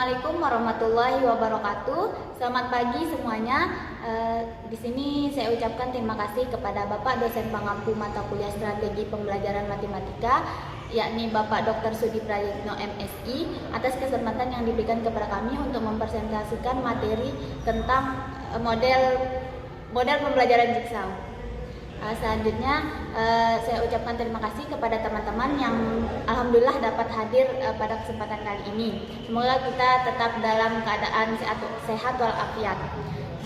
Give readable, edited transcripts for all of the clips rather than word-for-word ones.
Assalamualaikum warahmatullahi wabarakatuh. Selamat pagi semuanya. Di sini saya ucapkan terima kasih kepada Bapak dosen pengampu mata kuliah strategi pembelajaran matematika, yakni Bapak Dr. Sudi Prayitno MSI, atas kesempatan yang diberikan kepada kami untuk mempresentasikan materi tentang model pembelajaran jigsaw. Selanjutnya saya ucapkan terima kasih kepada teman-teman yang alhamdulillah dapat hadir pada kesempatan kali ini. Semoga kita tetap dalam keadaan sehat walafiat.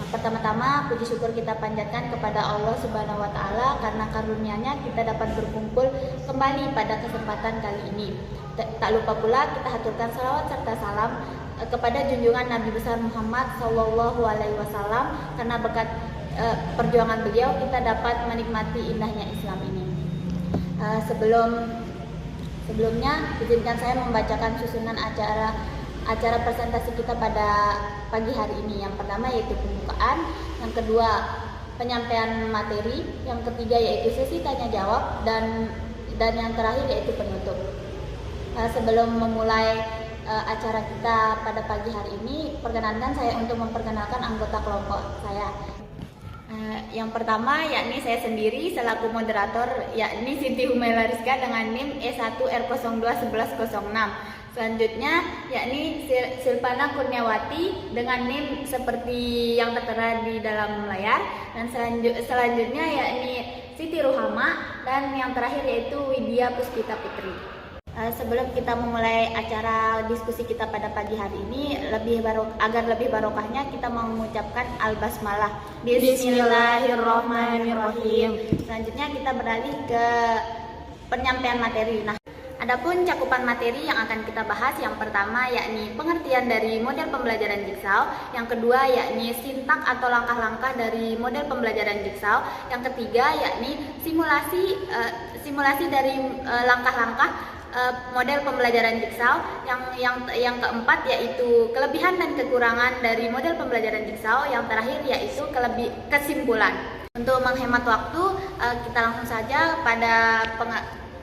Pertama-tama puji syukur kita panjatkan kepada Allah Subhanahu wa taala karena karunia-Nya kita dapat berkumpul kembali pada kesempatan kali ini. Tak lupa pula kita haturkan salawat serta salam kepada junjungan Nabi besar Muhammad SAW karena berkat perjuangan beliau kita dapat menikmati indahnya Islam ini. Sebelumnya izinkan saya membacakan susunan acara presentasi kita pada pagi hari ini. Yang pertama yaitu pembukaan, yang kedua penyampaian materi, yang ketiga yaitu sesi tanya jawab, dan yang terakhir yaitu penutup. Sebelum memulai acara kita pada pagi hari ini, perkenankan saya untuk memperkenalkan anggota kelompok saya. Yang pertama yakni saya sendiri selaku moderator, yakni Siti Humaila Rizka dengan NIM E1R021106. Selanjutnya yakni Silpana Kurniawati dengan NIM seperti yang tertera di dalam layar, dan selanjutnya yakni Siti Ruhama, dan yang terakhir yaitu Widya Puspita Putri. Sebelum kita memulai acara diskusi kita pada pagi hari ini, agar lebih barokahnya kita mau mengucapkan al-basmalah. Bismillahirrahmanirrahim. Selanjutnya kita beralih ke penyampaian materi. Nah, adapun cakupan materi yang akan kita bahas, yang pertama yakni pengertian dari model pembelajaran jigsaw, yang kedua yakni sintak atau langkah-langkah dari model pembelajaran jigsaw, yang ketiga yakni simulasi dari langkah-langkah model pembelajaran jigsaw, yang keempat yaitu kelebihan dan kekurangan dari model pembelajaran jigsaw, yang terakhir yaitu kesimpulan. Untuk menghemat waktu, kita langsung saja pada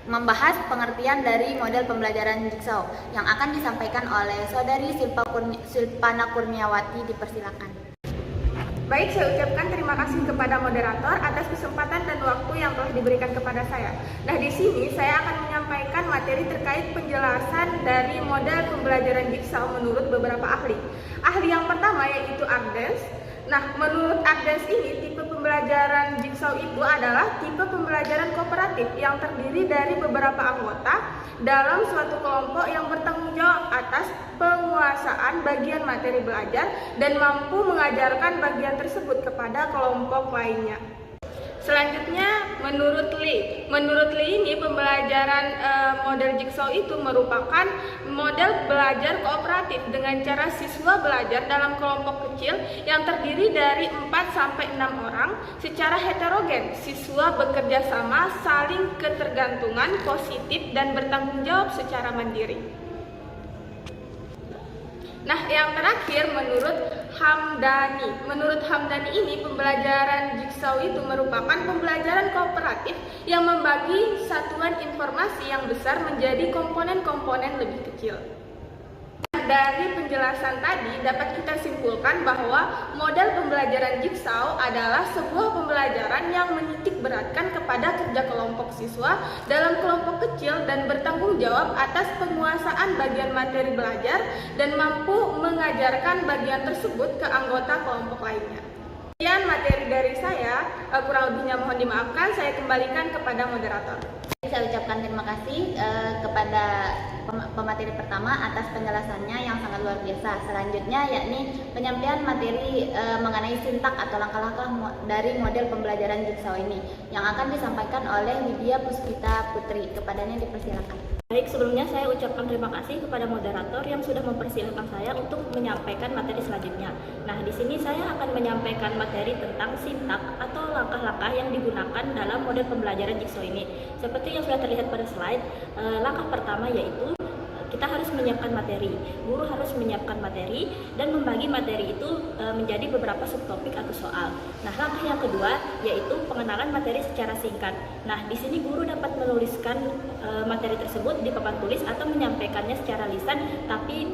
membahas pengertian dari model pembelajaran jigsaw yang akan disampaikan oleh Saudari Silpana Kurniawati. Dipersilakan. Baik, saya ucapkan terima kasih kepada moderator atas kesempatan dan waktu yang telah diberikan kepada saya. Nah, di sini saya akan menyampaikan materi terkait penjelasan dari model pembelajaran jigsaw menurut beberapa ahli. Ahli yang pertama yaitu Ardens. Nah, menurut Ardens ini tipe pembelajaran jigsaw itu adalah tipe pembelajaran kooperatif yang terdiri dari beberapa anggota dalam suatu kelompok yang bertanggung jawab atas penguasaan bagian materi belajar dan mampu mengajarkan bagian tersebut kepada kelompok lainnya. Selanjutnya, menurut Lee ini pembelajaran model jigsaw itu merupakan model belajar kooperatif dengan cara siswa belajar dalam kelompok kecil yang terdiri dari 4-6 orang secara heterogen. Siswa bekerja sama, saling ketergantungan, positif, dan bertanggung jawab secara mandiri. Nah, yang terakhir menurut Hamdani ini pembelajaran jigsaw itu merupakan pembelajaran kooperatif yang membagi satuan informasi yang besar menjadi komponen-komponen lebih kecil. Dari penjelasan tadi dapat kita simpulkan bahwa model pembelajaran jigsaw adalah sebuah pembelajaran yang menitik beratkan kepada kerja kelompok siswa dalam kelompok kecil dan bertanggung jawab atas penguasaan bagian materi belajar dan mampu mengajarkan bagian tersebut ke anggota kelompok lainnya. Sekian materi dari saya, kurang lebihnya mohon dimaafkan, saya kembalikan kepada moderator. Saya ucapkan terima kasih kepada pemateri pertama atas penjelasannya yang sangat luar biasa. Selanjutnya yakni penyampaian materi mengenai sintak atau langkah-langkah dari model pembelajaran jigsaw ini yang akan disampaikan oleh Widya Puspita Putri. Kepadanya dipersilakan. Baik, sebelumnya saya ucapkan terima kasih kepada moderator yang sudah mempersilahkan saya untuk menyampaikan materi selanjutnya. Nah, di sini saya akan menyampaikan materi tentang sintak atau langkah-langkah yang digunakan dalam model pembelajaran jigsaw ini. Seperti yang sudah terlihat pada slide, langkah pertama yaitu kita harus menyiapkan materi. Guru harus menyiapkan materi dan membagi materi itu menjadi beberapa subtopik atau soal. Nah, langkah yang kedua yaitu pengenalan materi secara singkat. Nah, di sini guru dapat menuliskan materi tersebut di papan tulis atau menyampaikannya secara lisan, tapi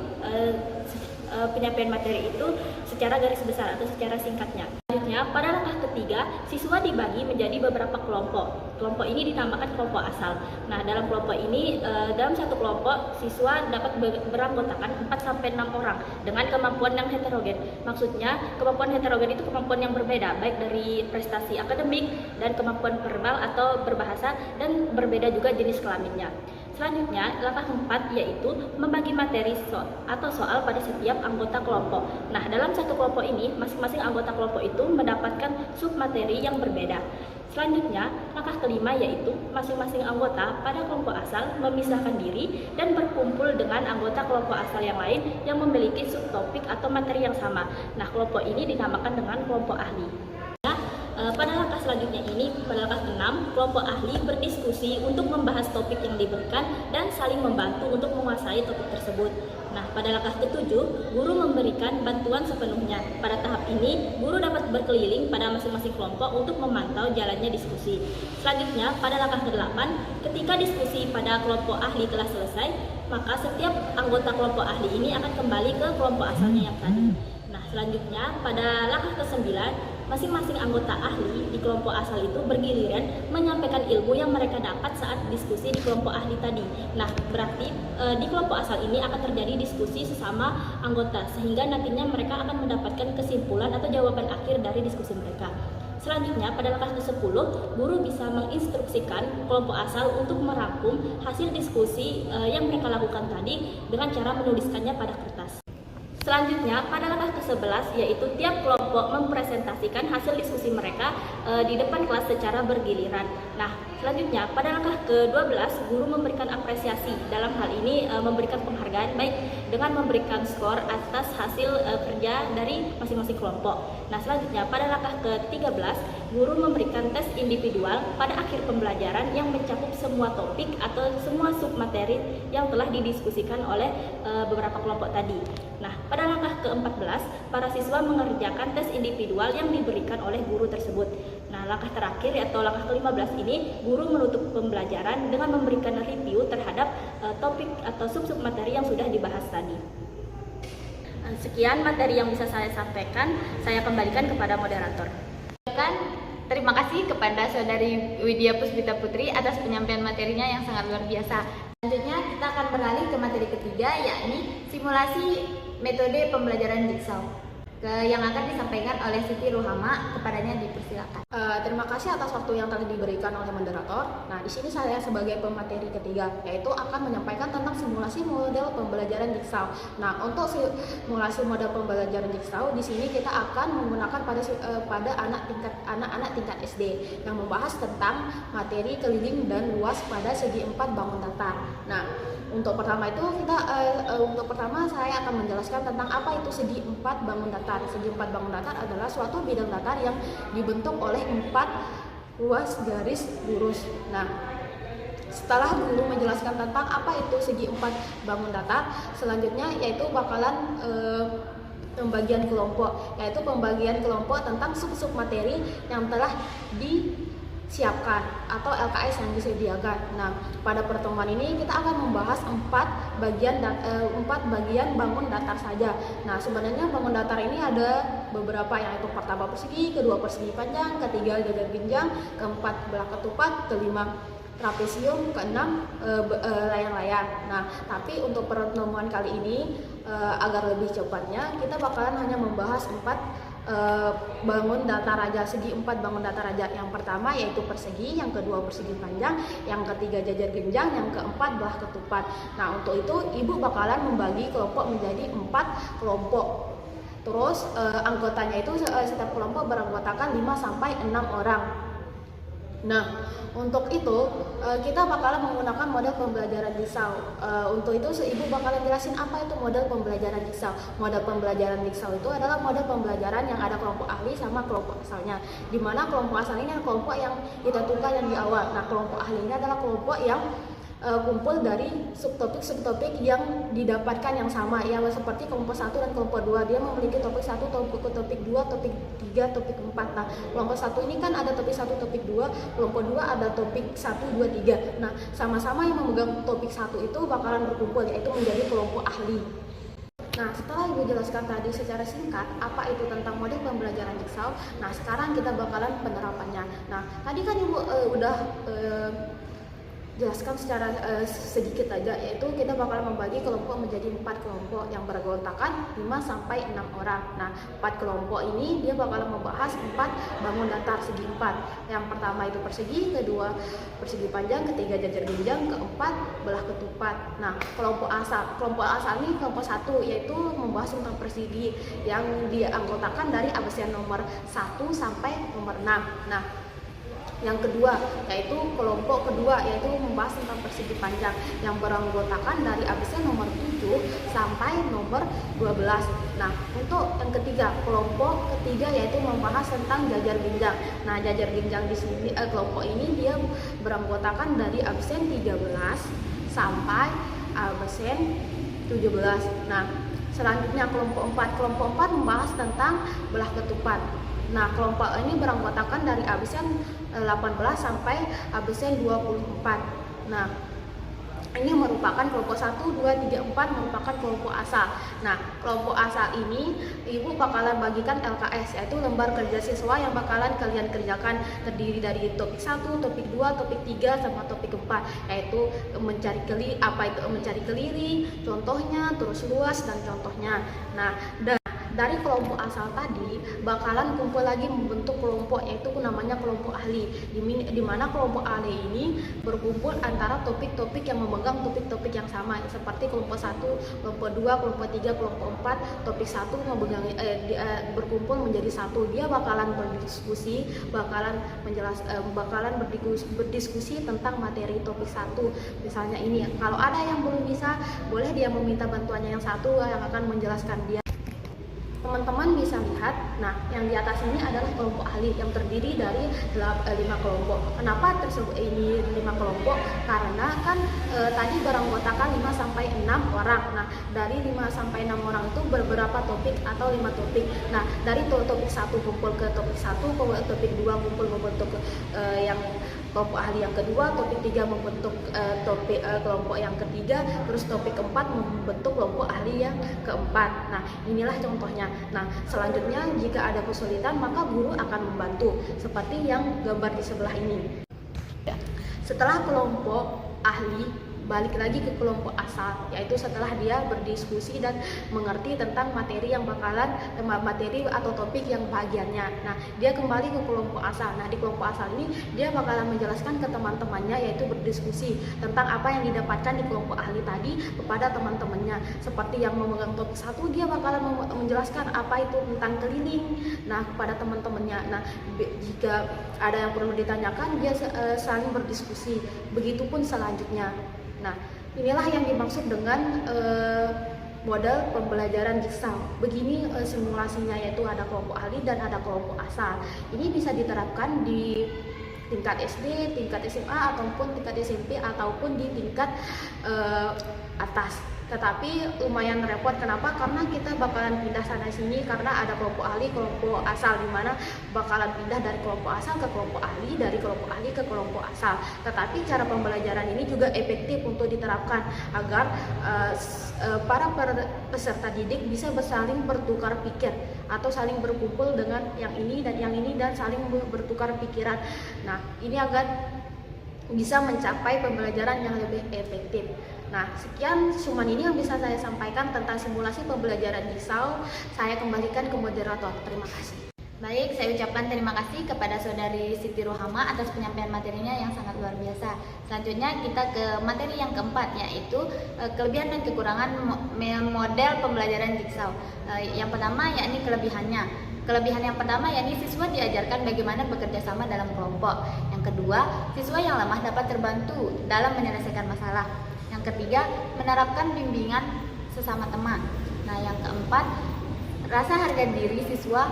penyampaian materi itu secara garis besar atau secara singkatnya. Selanjutnya, pada langkah ketiga, siswa dibagi menjadi beberapa kelompok. Kelompok ini dinamakan kelompok asal. Nah, dalam kelompok ini, dalam satu kelompok, siswa dapat beranggotakan 4-6 orang dengan kemampuan yang heterogen. Maksudnya, kemampuan heterogen itu kemampuan yang berbeda, baik dari prestasi akademik dan kemampuan verbal atau berbahasa, dan berbeda juga jenis kelaminnya. Selanjutnya, langkah 4 yaitu membagi materi atau soal pada setiap anggota kelompok. Nah, dalam satu kelompok ini, masing-masing anggota kelompok itu mendapatkan submateri yang berbeda. Selanjutnya, langkah kelima yaitu masing-masing anggota pada kelompok asal memisahkan diri dan berkumpul dengan anggota kelompok asal yang lain yang memiliki subtopik atau materi yang sama. Nah, kelompok ini dinamakan dengan kelompok ahli. Pada langkah selanjutnya ini, pada langkah 6, kelompok ahli berdiskusi untuk membahas topik yang diberikan dan saling membantu untuk menguasai topik tersebut. Nah, pada langkah ke-7, guru memberikan bantuan sepenuhnya. Pada tahap ini, guru dapat berkeliling pada masing-masing kelompok untuk memantau jalannya diskusi. Selanjutnya, pada langkah ke-8, ketika diskusi pada kelompok ahli telah selesai, maka setiap anggota kelompok ahli ini akan kembali ke kelompok asalnya yang tadi. Nah, selanjutnya, pada langkah ke-9, masing-masing anggota ahli di kelompok asal itu bergiliran menyampaikan ilmu yang mereka dapat saat diskusi di kelompok ahli tadi. Nah, berarti di kelompok asal ini akan terjadi diskusi sesama anggota, sehingga nantinya mereka akan mendapatkan kesimpulan atau jawaban akhir dari diskusi mereka. Selanjutnya, pada langkah ke-10, guru bisa menginstruksikan kelompok asal untuk merangkum hasil diskusi yang mereka lakukan tadi dengan cara menuliskannya pada kertas. Selanjutnya, pada langkah ke-11 yaitu tiap kelompok mempresentasikan hasil diskusi mereka di depan kelas secara bergiliran. Nah, selanjutnya pada langkah ke-12 guru memberikan apresiasi. Dalam hal ini memberikan penghargaan baik dengan memberikan skor atas hasil kerja dari masing-masing kelompok. Nah, selanjutnya pada langkah ke-13 guru memberikan tes individual pada akhir pembelajaran yang mencakup semua topik atau semua submateri yang telah didiskusikan oleh beberapa kelompok tadi. Nah, pada langkah ke-14, para siswa mengerjakan tes individual yang diberikan oleh guru tersebut. Nah, langkah terakhir atau langkah ke-15 ini, guru menutup pembelajaran dengan memberikan review terhadap topik atau sub-sub materi yang sudah dibahas tadi. Sekian materi yang bisa saya sampaikan, saya kembalikan kepada moderator. Terima kasih kepada Saudari Widya Puspita Putri atas penyampaian materinya yang sangat luar biasa. Selanjutnya kita akan beralih ke materi ketiga, yakni simulasi metode pembelajaran jigsaw yang akan disampaikan oleh Siti Ruhama. Kepadanya dipersilakan. Terima kasih atas waktu yang telah diberikan oleh moderator. Nah, di sini saya sebagai pemateri ketiga, yaitu akan menyampaikan tentang simulasi model pembelajaran jigsaw. Nah, untuk simulasi model pembelajaran jigsaw, di sini kita akan menggunakan pada anak-anak tingkat SD yang membahas tentang materi keliling dan luas pada segi 4 bangun datar. Nah, untuk pertama saya akan menjelaskan tentang apa itu segi 4 bangun datar. Segi 4 bangun datar adalah suatu bidang datar yang dibentuk oleh 4 ruas garis lurus. Nah, setelah guru menjelaskan tentang apa itu segi 4 bangun datar, selanjutnya yaitu bakalan pembagian kelompok, yaitu pembagian kelompok tentang sub-sub materi yang telah disiapkan atau LKS yang disediakan. Nah, pada pertemuan ini kita akan membahas 4 bagian bangun datar saja. Nah, sebenarnya bangun datar ini ada beberapa, yaitu pertama persegi, kedua persegi panjang, ketiga jajar genjang, keempat belah ketupat, kelima trapesium, keenam layang-layang. Nah, tapi untuk pertemuan kali ini agar lebih cepatnya kita bakalan hanya membahas 4 bangun datar aja, segi 4 bangun datar aja. Yang pertama yaitu persegi, yang kedua persegi panjang, yang ketiga jajar genjang, yang keempat belah ketupat. Nah, untuk itu ibu bakalan membagi kelompok menjadi 4 kelompok. Terus anggotanya itu setiap kelompok beranggotakan 5-6 orang. Nah, untuk itu kita bakalan menggunakan model pembelajaran jigsaw. Untuk itu ibu bakalan jelasin apa itu model pembelajaran jigsaw. Model pembelajaran jigsaw itu adalah model pembelajaran yang ada kelompok ahli sama kelompok asalnya. Di mana kelompok asal ini adalah kelompok yang ditentukan yang di awal. Nah, kelompok ahli ini adalah kelompok yang kumpul dari subtopik yang didapatkan yang sama, ya, seperti kelompok 1 dan kelompok 2. Dia memiliki topik 1, topik 2, topik 3, topik 4. Nah, kelompok 1 ini kan ada topik 1, topik 2, kelompok 2 ada topik 1, 2, 3. Nah, sama-sama yang memegang topik 1 itu bakalan berkumpul, yaitu menjadi kelompok ahli. Nah, setelah Ibu jelaskan tadi secara singkat apa itu tentang model pembelajaran Jigsaw, nah sekarang kita bakalan penerapannya. Nah, tadi kan Ibu udah jelaskan secara sedikit aja, yaitu kita bakal membagi kelompok menjadi 4 kelompok yang beranggotakan 5-6 orang. Nah, 4 kelompok ini dia bakal membahas 4 bangun datar segi 4. Yang pertama itu persegi, kedua persegi panjang, ketiga jajar genjang, keempat belah ketupat. Nah, kelompok asal ini kelompok 1, yaitu membahas tentang persegi yang dianggotakan dari absen nomor 1 sampai nomor 6. Nah, yang kedua yaitu kelompok kedua, yaitu membahas tentang persegi panjang yang beranggotakan dari absen nomor 7 sampai nomor 12. Nah, untuk yang ketiga, kelompok ketiga yaitu membahas tentang jajar genjang. Nah, jajar genjang di sini kelompok ini dia beranggotakan dari absen 13 sampai absen 17. Nah, selanjutnya kelompok 4. Kelompok 4 membahas tentang belah ketupat. Nah, kelompok ini beranggotakan dari absen 18 sampai absen 24. Nah, ini merupakan kelompok 1, 2, 3, 4 merupakan kelompok asal. Nah, kelompok asal ini Ibu bakalan bagikan LKS, yaitu lembar kerja siswa yang bakalan kalian kerjakan, terdiri dari topik 1, topik 2, topik 3 sama topik 4, yaitu mencari keliri, contohnya, terus luas dan contohnya. Nah, dari kelompok asal tadi bakalan kumpul lagi membentuk kelompok, yaitu namanya kelompok ahli, di mana kelompok ahli ini berkumpul antara topik-topik yang memegang topik-topik yang sama, seperti kelompok 1, kelompok 2, kelompok 3, kelompok 4. Topik 1 memegang berkumpul menjadi satu. Dia bakalan berdiskusi, bakalan berdiskusi tentang materi topik 1. Misalnya ini, kalau ada yang belum bisa, boleh dia meminta bantuannya yang satu yang akan menjelaskan dia. Teman-teman bisa lihat, nah yang di atas ini adalah kelompok ahli yang terdiri dari 5 kelompok. Kenapa ini 5 kelompok? Karena kan tadi beranggotakan 5-6 orang. Nah, dari 5-6 orang itu beberapa topik atau 5 topik. Nah, dari topik 1 kumpul ke topik 1, topik 2 kumpul membentuk yang kelompok ahli yang kedua, topik 3 membentuk kelompok yang ketiga, terus topik 4 membentuk kelompok ahli yang keempat. Nah, inilah contohnya. Nah, selanjutnya jika ada kesulitan maka guru akan membantu, seperti yang gambar di sebelah ini. Setelah kelompok ahli, balik lagi ke kelompok asal, yaitu setelah dia berdiskusi dan mengerti tentang materi yang bakalan materi atau topik yang bagiannya. Nah, dia kembali ke kelompok asal. Nah, di kelompok asal ini dia bakalan menjelaskan ke teman-temannya, yaitu berdiskusi tentang apa yang didapatkan di kelompok ahli tadi kepada teman-temannya. Seperti yang memegang topik 1, dia bakalan menjelaskan apa itu tentang keliling, nah, kepada teman-temannya. Nah, jika ada yang perlu ditanyakan, dia saling berdiskusi. Begitupun selanjutnya. Nah, inilah yang dimaksud dengan model pembelajaran Jigsaw. Begini simulasinya, yaitu ada kelompok ahli dan ada kelompok asal. Ini bisa diterapkan di tingkat SD, tingkat SMA, ataupun tingkat SMP, ataupun di tingkat atas. Tetapi lumayan repot. Kenapa? Karena kita bakalan pindah sana sini, karena ada kelompok ahli, kelompok asal, di mana bakalan pindah dari kelompok asal ke kelompok ahli, dari kelompok ahli ke kelompok asal. Tetapi cara pembelajaran ini juga efektif untuk diterapkan agar para peserta didik bisa saling bertukar pikir atau saling berkumpul dengan yang ini dan saling bertukar pikiran. Nah, ini agar bisa mencapai pembelajaran yang lebih efektif. Nah, sekian cuman ini yang bisa saya sampaikan tentang simulasi pembelajaran Jigsaw. Saya kembalikan ke moderator. Terima kasih. Baik, saya ucapkan terima kasih kepada Saudari Siti Rohama atas penyampaian materinya yang sangat luar biasa. Selanjutnya kita ke materi yang keempat, yaitu kelebihan dan kekurangan model pembelajaran Jigsaw. Yang pertama yakni kelebihannya. Kelebihan yang pertama yakni siswa diajarkan bagaimana bekerja sama dalam kelompok. Yang kedua, siswa yang lemah dapat terbantu dalam menyelesaikan masalah. Yang ketiga, menerapkan bimbingan sesama teman. Nah, yang keempat, rasa harga diri siswa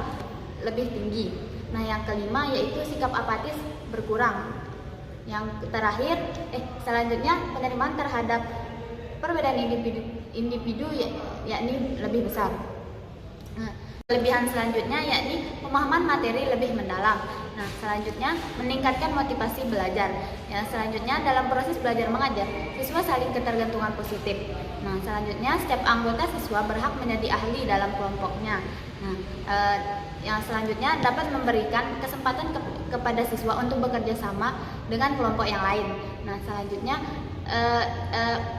lebih tinggi. Nah, yang kelima yaitu sikap apatis berkurang. Yang terakhir, selanjutnya penerimaan terhadap perbedaan individu yakni lebih besar. Nah, Kelebihan selanjutnya yakni pemahaman materi lebih mendalam. Nah, selanjutnya meningkatkan motivasi belajar. Yang selanjutnya dalam proses belajar mengajar, siswa saling ketergantungan positif. Nah, selanjutnya setiap anggota siswa berhak menjadi ahli dalam kelompoknya. Nah, yang selanjutnya dapat memberikan kesempatan kepada siswa untuk bekerja sama dengan kelompok yang lain. Nah, selanjutnya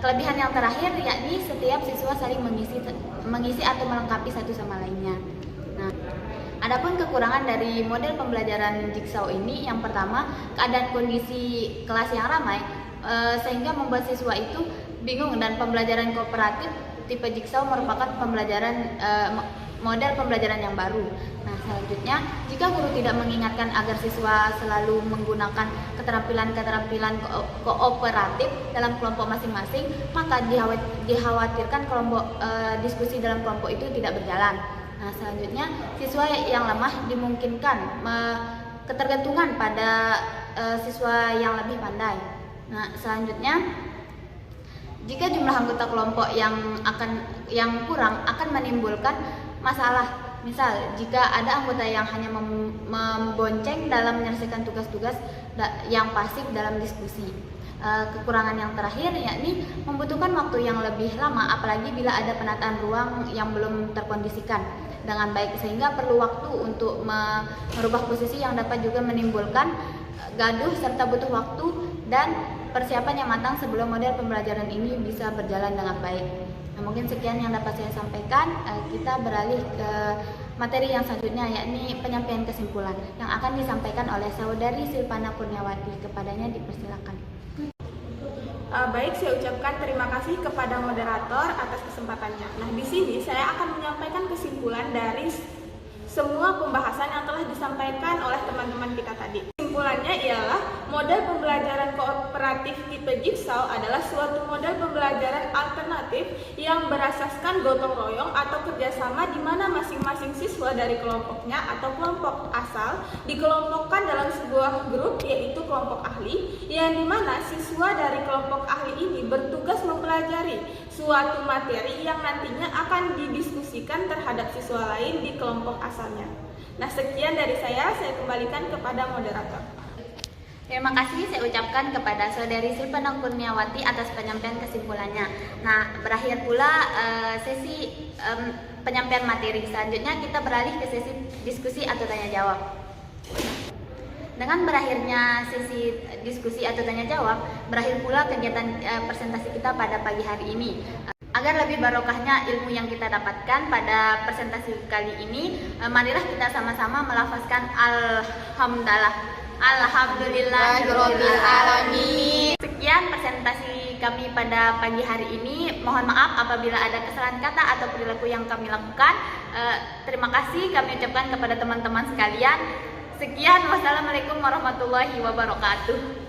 kelebihan yang terakhir yakni setiap siswa saling mengisi atau melengkapi satu sama lainnya. Nah, adapun kekurangan dari model pembelajaran Jigsaw ini, yang pertama, keadaan kondisi kelas yang ramai sehingga membuat siswa itu bingung, dan pembelajaran kooperatif tipe Jigsaw merupakan model pembelajaran yang baru. Nah, selanjutnya, jika guru tidak mengingatkan agar siswa selalu menggunakan keterampilan kooperatif dalam kelompok masing-masing, maka dikhawatirkan diskusi dalam kelompok itu tidak berjalan. Nah, selanjutnya, siswa yang lemah dimungkinkan ketergantungan pada siswa yang lebih pandai. Nah, selanjutnya, jika jumlah anggota kelompok yang kurang akan menimbulkan masalah. Misal, jika ada anggota yang hanya membonceng dalam menyelesaikan tugas-tugas yang pasif dalam diskusi. Kekurangan yang terakhir yakni membutuhkan waktu yang lebih lama, apalagi bila ada penataan ruang yang belum terkondisikan dengan baik, sehingga perlu waktu untuk merubah posisi yang dapat juga menimbulkan gaduh serta butuh waktu dan persiapan yang matang sebelum model pembelajaran ini bisa berjalan dengan baik. Nah, mungkin sekian yang dapat saya sampaikan. Kita beralih ke materi yang selanjutnya, yakni penyampaian kesimpulan yang akan disampaikan oleh Saudari Silvana Kurniawati. Kepadanya dipersilakan. Baik, saya ucapkan terima kasih kepada moderator atas kesempatannya. Nah, di sini saya akan menyampaikan kesimpulan dari semua pembahasan yang telah disampaikan oleh teman-teman kita tadi. Kesimpulannya ialah model pembelajaran kooperatif tipe Jigsaw adalah suatu model pembelajaran alternatif yang berasaskan gotong royong atau kerjasama, di mana masing-masing siswa dari kelompoknya atau kelompok asal dikelompokkan dalam sebuah grup, yaitu kelompok ahli, yang dimana siswa dari kelompok ahli ini bertugas mempelajari suatu materi yang nantinya akan didiskusikan terhadap siswa lain di kelompok asalnya. Nah, sekian dari saya kembalikan kepada moderator. Terima kasih saya ucapkan kepada Saudari Silvana Kurniawati atas penyampaian kesimpulannya. Nah, berakhir pula sesi penyampaian materi. Selanjutnya kita beralih ke sesi diskusi atau tanya jawab. Dengan berakhirnya sesi diskusi atau tanya jawab, berakhir pula kegiatan presentasi kita pada pagi hari ini. Agar lebih barokahnya ilmu yang kita dapatkan pada presentasi kali ini, marilah kita sama-sama melafazkan Alhamdulillahirabbil alamin. Sekian presentasi kami pada pagi hari ini. Mohon maaf apabila ada kesalahan kata atau perilaku yang kami lakukan. Terima kasih kami ucapkan kepada teman-teman sekalian. Sekian, wassalamualaikum warahmatullahi wabarakatuh.